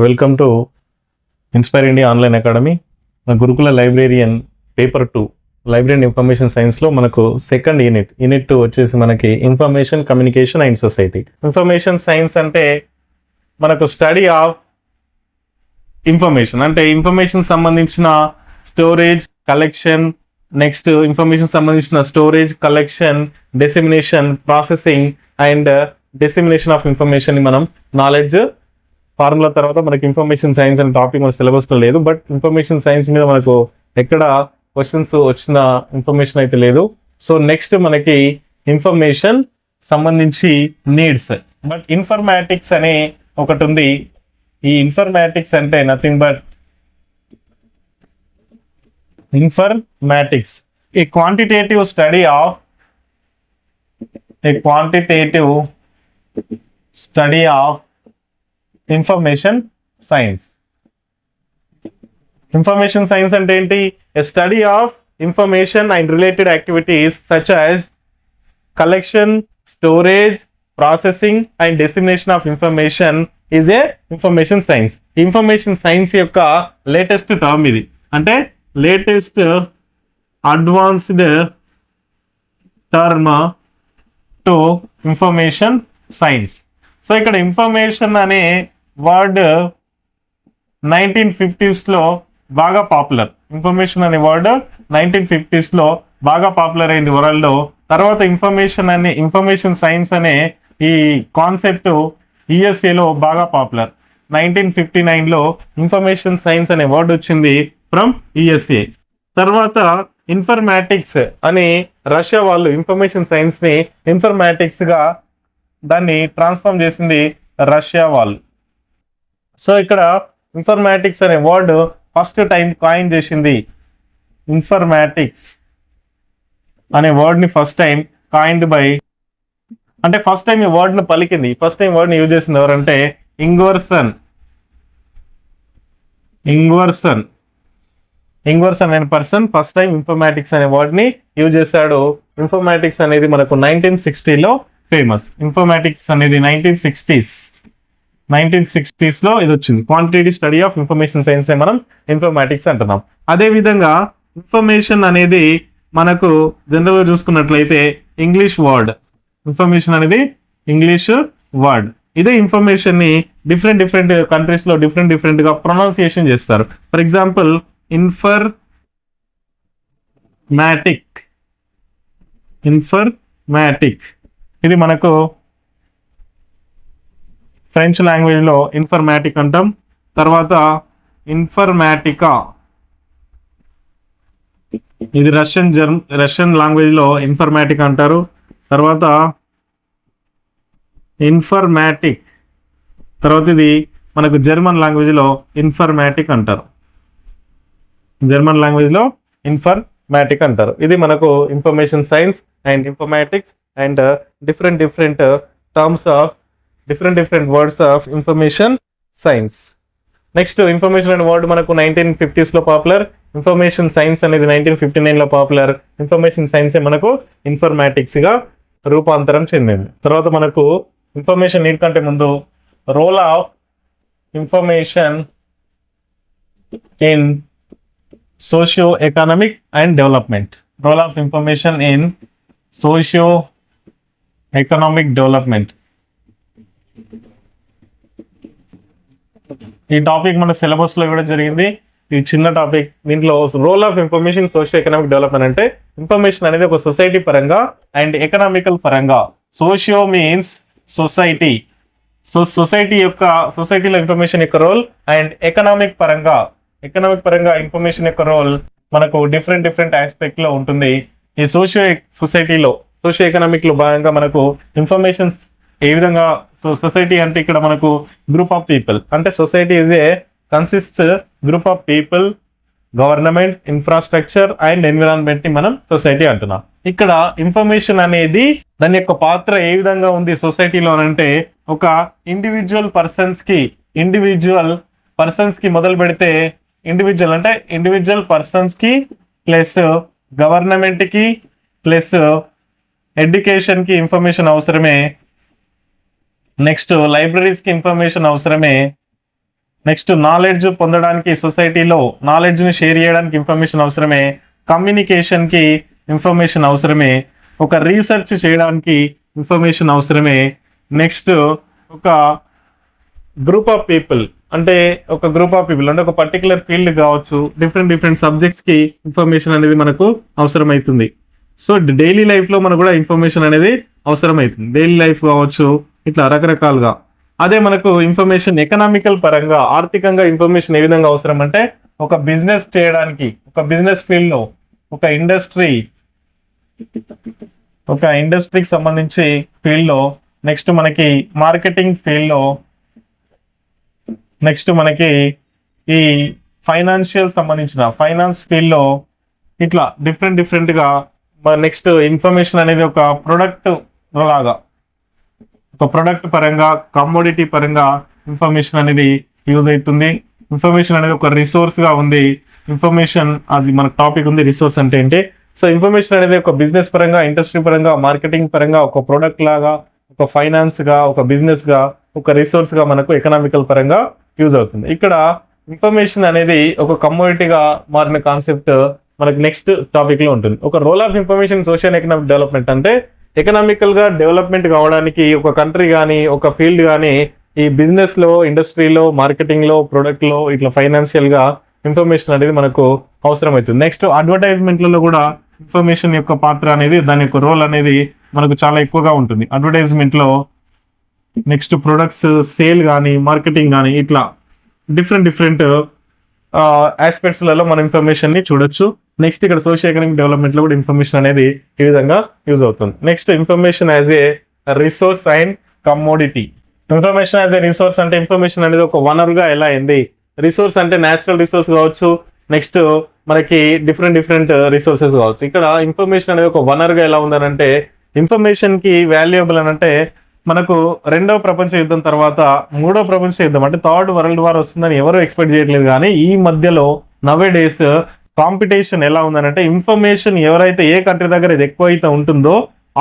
Welcome to Inspire India Online Academy. గురుకుల librarian paper 2 library and information సైన్స్లో మనకు second unit 2 వచ్చేసి మనకి information communication and society. Information science అంటే మనకు స్టడీ ఆఫ్ ఇన్ఫర్మేషన్, అంటే ఇన్ఫర్మేషన్ సంబంధించిన స్టోరేజ్, కలెక్షన్, నెక్స్ట్ ఇన్ఫర్మేషన్ సంబంధించిన storage, collection, dissemination, processing and dissemination of information. మనం నాలెడ్జ్ ఫార్ములా తర్వాత మనకి ఇన్ఫర్మేషన్ సైన్స్ అనే టాపిక్ మన సిలబస్లో లేదు, బట్ ఇన్ఫర్మేషన్ సైన్స్ మీద మనకు ఎక్కడ క్వశ్చన్స్ వచ్చిన ఇన్ఫర్మేషన్ అయితే లేదు. సో నెక్స్ట్ మనకి ఇన్ఫర్మేషన్ సంబంధించి నీడ్స్, బట్ ఇన్ఫర్మాటిక్స్ అనే ఒకటి ఉంది. ఈ ఇన్ఫర్మాటిక్స్ అంటే nothing but informatics a quantitative study of information science. Information science అంటే ఏంటి? A study of information and related activities such as collection, storage, processing and dissemination of information is a information science. Information science యొక్క latest term ఇది, అంటే latest advanced term to information science. So ఇక్కడ information అనే word 1950s బాగా popular. Information అనే word 1950s బాగా popular అయింది వరల్డ్లో. తర్వాత ఇన్ఫర్మేషన్ సైన్స్ అనే ఈ కాన్సెప్ట్ యుఎస్ఏలో బాగా పాపులర్. 1959లో ఇన్ఫర్మేషన్ సైన్స్ అనే వర్డ్ వచ్చింది ఫ్రమ్ యుఎస్ఏ. తర్వాత ఇన్ఫర్మాటిక్స్ అని రష్యా వాళ్ళు ఇన్ఫర్మేషన్ సైన్స్ని ఇన్ఫర్మాటిక్స్గా దాన్ని ట్రాన్స్ఫార్మ్ చేసింది రష్యా వాళ్ళు. సో ఇక్కడ ఇన్ఫర్మాటిక్స్ అనే వర్డ్ ఫస్ట్ టైం కాయిన్ చేసింది, ఇన్ఫర్మాటిక్స్ అనే వర్డ్ని ఫస్ట్ టైం కాయిన్డ్ బై, అంటే ఫస్ట్ టైం ఈ వర్డ్ని పలికింది, ఫస్ట్ టైం వర్డ్ని యూజ్ చేసింది ఎవరంటే ఇంగ్వర్సన్ అనే పర్సన్ ఫస్ట్ టైం ఇన్ఫర్మాటిక్స్ అనే వర్డ్ని యూజ్ చేశాడు. ఇన్ఫర్మాటిక్స్ అనేది మనకు 1960లో ఫేమస్. ఇన్ఫర్మాటిక్స్ అనేది 1960s ఇది వచ్చింది. Quantitative study of information science మనం ఇన్ఫర్మాటిక్స్ అంటున్నాం. అదేవిధంగా ఇన్ఫర్మేషన్ అనేది మనకు జనరల్గా చూసుకున్నట్లయితే ఇంగ్లీష్ వర్డ్. ఇన్ఫర్మేషన్ అనేది ఇంగ్లీష్ వర్డ్. ఇదే ఇన్ఫర్మేషన్ని డిఫరెంట్ కంట్రీస్లో డిఫరెంట్గా ప్రొనౌన్సియేషన్ చేస్తారు. ఫర్ ఎగ్జాంపుల్ ఇన్ఫర్మాటిక్ ఇది మనకు ఫ్రెంచ్ లాంగ్వేజ్లో ఇన్ఫర్మాటిక్ అంటాం. తర్వాత ఇన్ఫర్మాటికా ఇది రష్యన్ లాంగ్వేజ్లో ఇన్ఫర్మాటిక్ అంటారు. తర్వాత ఇన్ఫర్మాటిక్ తర్వాత ఇది మనకు జర్మన్ లాంగ్వేజ్లో ఇన్ఫర్మాటిక్ అంటారు. జర్మన్ లాంగ్వేజ్లో ఇన్ఫర్మాటిక్ అంటారు. ఇది మనకు information science and informatics and different terms of different words of information science. Next information అనే వర్డ్ మనకు 1950s పాపులర్. ఇన్ఫర్మేషన్ సైన్స్ అనేది 1959లో పాపులర్. ఇన్ఫర్మేషన్ సైన్సే మనకు ఇన్ఫర్మాటిక్స్గా రూపాంతరం చెందింది. తర్వాత మనకు ఇన్ఫర్మేషన్ నీడ్ కంటే ముందు role of information in socio economic and development. Role of information in socio economic development. ఈ టాపిక్ మన సిలబస్లో ఇవ్వడం జరిగింది. ఇది చిన్న టాపిక్. దీంట్లో role of information socio economic development అంటే ఇన్ఫర్మేషన్ అనేది ఒక సొసైటీ పరంగా అండ్ ఎకనామికల్ పరంగా. Socio means society. సో సొసైటీలో ఇన్ఫర్మేషన్ యొక్క రోల్ అండ్ ఎకనామిక్ పరంగా ఇన్ఫర్మేషన్ యొక్క రోల్ మనకు డిఫరెంట్ ఆస్పెక్ట్లో ఉంటుంది. ఈ సొసైటీలో సోషియో ఎకనామిక్లో భాగంగా మనకు ఇన్ఫర్మేషన్ ఏ విధంగా సొసైటీ అంటే ఇక్కడ మనకు గ్రూప్ ఆఫ్ పీపుల్, అంటే society is a consist group of people, government, infrastructure and environment ని మనం సొసైటీ అంటున్నాం. ఇక్కడ ఇన్ఫర్మేషన్ అనేది దాని యొక్క పాత్ర ఏ విధంగా ఉంది సొసైటీలో అంటే ఒక ఇండివిజువల్ పర్సన్స్ కి మొదలు పెడితే ఇండివిజువల్ పర్సన్స్ కి ప్లస్ గవర్నమెంట్ కి ప్లస్ ఎడ్యుకేషన్ కి ఇన్ఫర్మేషన్ అవసరమే. నెక్స్ట్ లైబ్రరీస్కి ఇన్ఫర్మేషన్ అవసరమే. నెక్స్ట్ నాలెడ్జ్ పొందడానికి సొసైటీలో నాలెడ్జ్ని షేర్ చేయడానికి ఇన్ఫర్మేషన్ అవసరమే. కమ్యూనికేషన్కి ఇన్ఫర్మేషన్ అవసరమే. ఒక రీసెర్చ్ చేయడానికి ఇన్ఫర్మేషన్ అవసరమే. నెక్స్ట్ ఒక గ్రూప్ ఆఫ్ పీపుల్ అంటే ఒక పర్టికులర్ ఫీల్డ్ కావచ్చు, డిఫరెంట్ సబ్జెక్ట్స్కి ఇన్ఫర్మేషన్ అనేది మనకు అవసరమవుతుంది. సో డైలీ లైఫ్లో మనకు కూడా ఇన్ఫర్మేషన్ అనేది అవసరమవుతుంది. డైలీ లైఫ్ కావచ్చు, ఇట్లా రకరకాలుగా. అదే మనకు ఇన్ఫర్మేషన్ ఎకనామికల్ పరంగా, ఆర్థికంగా ఇన్ఫర్మేషన్ ఏ విధంగా అవసరం అంటే ఒక బిజినెస్ చేయడానికి, ఒక బిజినెస్ ఫీల్డ్లో, ఒక ఇండస్ట్రీకి సంబంధించి ఫీల్డ్లో, నెక్స్ట్ మనకి మార్కెటింగ్ ఫీల్డ్లో, నెక్స్ట్ మనకి ఈ ఫైనాన్స్ ఫీల్డ్లో, ఇట్లా డిఫరెంట్గా నెక్స్ట్ ఇన్ఫర్మేషన్ అనేది ఒక ప్రొడక్ట్ లాగా, ఒక ప్రొడక్ట్ పరంగా, కమోడిటీ పరంగా ఇన్ఫర్మేషన్ అనేది యూజ్ అవుతుంది. ఇన్ఫర్మేషన్ అనేది ఒక రిసోర్స్గా ఉంది. ఇన్ఫర్మేషన్ అది మనకు టాపిక్ ఉంది, రిసోర్స్ అంటే ఏంటి. సో ఇన్ఫర్మేషన్ అనేది ఒక బిజినెస్ పరంగా, ఇండస్ట్రీ పరంగా, మార్కెటింగ్ పరంగా, ఒక ప్రొడక్ట్ లాగా, ఒక ఫైనాన్స్గా, ఒక బిజినెస్గా, ఒక రిసోర్స్గా మనకు ఎకనామికల్ పరంగా యూజ్ అవుతుంది. ఇక్కడ ఇన్ఫర్మేషన్ అనేది ఒక కమోడిటీగా మారిన కాన్సెప్ట్ మనకు నెక్స్ట్ టాపిక్లో ఉంటుంది. ఒక role of information social economic development అంటే ఎకనామికల్గా డెవలప్మెంట్ కావడానికి ఒక కంట్రీ కానీ, ఒక ఫీల్డ్ కానీ ఈ బిజినెస్లో, ఇండస్ట్రీలో, మార్కెటింగ్లో, ప్రొడక్ట్లో, ఇట్లా ఫైనాన్షియల్గా ఇన్ఫర్మేషన్ అనేది మనకు అవసరమవుతుంది. నెక్స్ట్ అడ్వర్టైజ్మెంట్లలో కూడా ఇన్ఫర్మేషన్ యొక్క పాత్ర అనేది, దాని యొక్క రోల్ అనేది మనకు చాలా ఎక్కువగా ఉంటుంది. అడ్వర్టైజ్మెంట్లో నెక్స్ట్ ప్రొడక్ట్స్ సేల్ కానీ, మార్కెటింగ్ కానీ, ఇట్లా డిఫరెంట్ ఆస్పెక్ట్స్లలో మన ఇన్ఫర్మేషన్ని చూడొచ్చు. నెక్స్ట్ ఇక్కడ సోషల్ ఎకనామిక్ డెవలప్మెంట్లో కూడా ఇన్ఫర్మేషన్ అనేది ఈ విధంగా యూజ్ అవుతుంది. Next information as a resource and commodity. Information as a resource అంటే ఇన్ఫర్మేషన్ అనేది ఒక వనరుగా ఎలా అయింది. రిసోర్స్ అంటే న్యాచురల్ రిసోర్స్ కావచ్చు, నెక్స్ట్ మనకి డిఫరెంట్ రిసోర్సెస్ కావచ్చు. ఇక్కడ ఇన్ఫర్మేషన్ అనేది ఒక వనరుగా ఎలా ఉందనంటే, ఇన్ఫర్మేషన్కి వాల్యుయబుల్ అని అంటే మనకు 2వ ప్రపంచ యుద్ధం తర్వాత 3వ ప్రపంచ యుద్ధం అంటే థర్డ్ వరల్డ్ వార్ వస్తుందని ఎవరు ఎక్స్పెక్ట్ చేయట్లేదు. కానీ ఈ మధ్యలో నవే డేస్ కాంపిటీషన్ ఎలా ఉందనంటే, ఇన్ఫర్మేషన్ ఎవరైతే ఏ కంట్రీ దగ్గర ఇది ఎక్కువ అయితే ఉంటుందో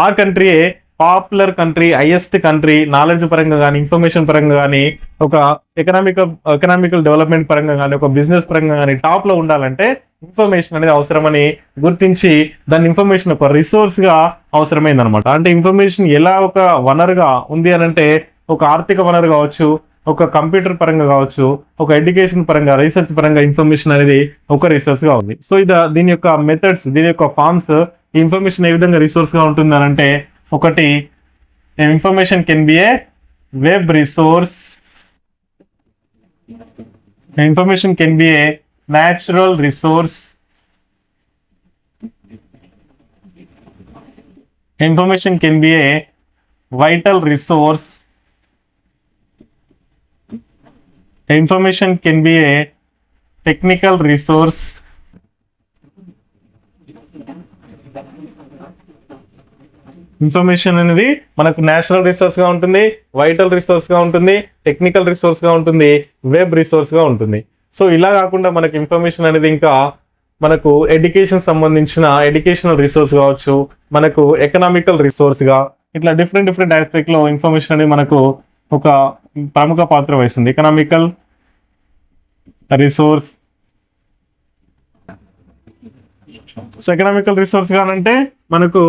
ఆ కంట్రీయే popular country, highest country, knowledge పరంగా కానీ, ఇన్ఫర్మేషన్ పరంగా కానీ, ఒక ఎకనామికల్ డెవలప్మెంట్ పరంగా కానీ, ఒక బిజినెస్ పరంగా కానీ టాప్లో ఉండాలంటే ఇన్ఫర్మేషన్ అనేది అవసరమని గుర్తించి దాని ఇన్ఫర్మేషన్ ఒక రిసోర్స్గా అవసరమైంది అనమాట. అంటే ఇన్ఫర్మేషన్ ఎలా ఒక వనరుగా ఉంది అని అంటే, ఒక ఆర్థిక వనరు కావచ్చు, ఒక కంప్యూటర్ పరంగా కావచ్చు, ఒక ఎడ్యుకేషన్ పరంగా, రీసెర్చ్ పరంగా ఇన్ఫర్మేషన్ అనేది ఒక రిసోర్స్గా ఉంది. సో దీని యొక్క మెథడ్స్, దీని యొక్క ఫార్మ్స్, ఈ ఇన్ఫర్మేషన్ ఏ విధంగా రిసోర్స్గా ఉంటుంది అని అంటే, ఒకటి information can be A web resource, information can be A natural resource, information can be a vital resource, information can be a technical resource, information అనేది మనకు నేచురల్ రిసోర్స్ గా ఉంటుంది, వైటల్ రిసోర్స్ గా ఉంటుంది, టెక్నికల్ రిసోర్స్ గా ఉంటుంది, web resource గా ఉంటుంది. సో ఇలా కాకుండా మనకు ఇన్ఫర్మేషన్ అనేది ఇంకా మనకు ఎడ్యుకేషన్ సంబంధించిన ఎడ్యుకేషనల్ రిసోర్స్ కావచ్చు, మనకు ఎకనామికల్ రిసోర్స్గా, ఇట్లా డిఫరెంట్ ఆస్పెక్ట్లో ఇన్ఫర్మేషన్ అనేది మనకు ఒక ప్రముఖ పాత్ర వహిస్తుంది. Economical resource. So economical resource కానంటే మనకు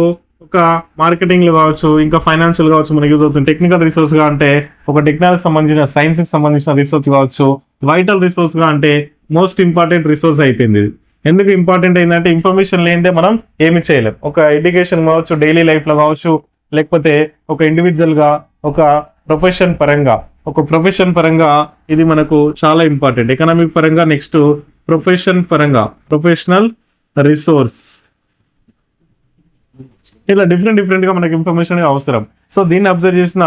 ఒక మార్కెటింగ్లో కావచ్చు, ఇంకా ఫైనాన్షియల్ కావచ్చు మనకు యూజ్ అవుతుంది. టెక్నికల్ రిసోర్స్గా అంటే ఒక టెక్నాలజీ సంబంధించిన, సైన్స్కి సంబంధించిన రిసోర్స్ కావచ్చు. వైటల్ రిసోర్స్గా అంటే మోస్ట్ ఇంపార్టెంట్ రిసోర్స్ అయిపోయింది. ఎందుకు ఇంపార్టెంట్ అయిందంటే ఇన్ఫర్మేషన్ లేనిదే మనం ఏమి చేయలేం. ఒక ఎడ్యుకేషన్ కావచ్చు, డైలీ లైఫ్లో కావచ్చు, లేకపోతే ఒక ఇండివిజువల్గా, ఒక ప్రొఫెషన్ పరంగా ఇది మనకు చాలా ఇంపార్టెంట్. ఎకనామిక్ పరంగా, నెక్స్ట్ ప్రొఫెషన్ పరంగా, ప్రొఫెషనల్ రిసోర్స్, ఇలా డిఫరెంట్గా మనకు ఇన్ఫర్మేషన్ అవసరం. సో దీన్ని అబ్జర్వ్ చేసిన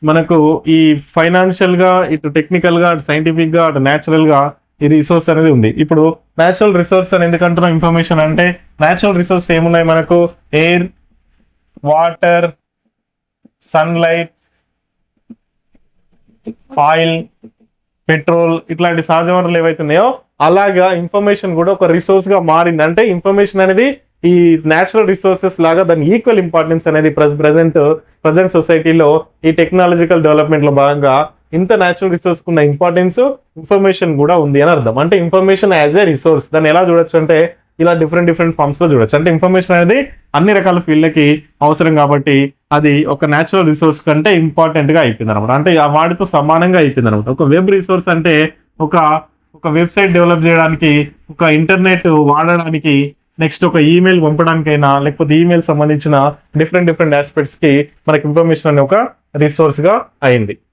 మనకు ఈ ఫైనాన్షియల్గా, ఇటు టెక్నికల్గా, అటు సైంటిఫిక్గా, అటు న్యాచురల్గా ఈ రిసోర్స్ అనేది ఉంది. ఇప్పుడు న్యాచురల్ రిసోర్స్ అని ఎందుకంటున్నాం ఇన్ఫర్మేషన్ అంటే, న్యాచురల్ రిసోర్స్ ఏమున్నాయి మనకు? Air, water, sunlight, oil, petrol, ఇట్లాంటి సహజ వనరులు ఏవైతే ఉన్నాయో అలాగా ఇన్ఫర్మేషన్ కూడా ఒక రిసోర్స్ గా మారింది. అంటే ఇన్ఫర్మేషన్ అనేది ఈ న్యాచురల్ రిసోర్సెస్ లాగా దాని ఈక్వల్ ఇంపార్టెన్స్ అనేది ప్రజెంట్ సొసైటీలో ఈ టెక్నాలజికల్ డెవలప్మెంట్ లో భాగంగా ఇంత న్యాచురల్ రిసోర్స్ ఉన్న ఇంపార్టెన్స్ ఇన్ఫర్మేషన్ కూడా ఉంది అని అర్థం. అంటే ఇన్ఫర్మేషన్ యాజ్ ఏ రిసోర్స్ దాన్ని ఎలా చూడొచ్చు అంటే ఇలా డిఫరెంట్ ఫార్మ్స్ లో చూడొచ్చు. అంటే ఇన్ఫర్మేషన్ అనేది అన్ని రకాల ఫీల్డ్లకి అవసరం కాబట్టి అది ఒక న్యాచురల్ రిసోర్స్ కంటే ఇంపార్టెంట్ గా అయిపోయింది అనమాట. అంటే వాటితో సమానంగా అయిపోయింది అనమాట. ఒక వెబ్ రిసోర్స్ అంటే ఒక వెబ్సైట్ డెవలప్ చేయడానికి, ఒక ఇంటర్నెట్ వాడడానికి, నెక్స్ట్ ఒక ఈమెయిల్ పంపడానికైనా లేకపోతే ఈమెయిల్ సంబంధించిన డిఫరెంట్ ఆస్పెక్ట్స్ కి మనకి ఇన్ఫర్మేషన్ అనే ఒక రిసోర్స్ గా అయింది.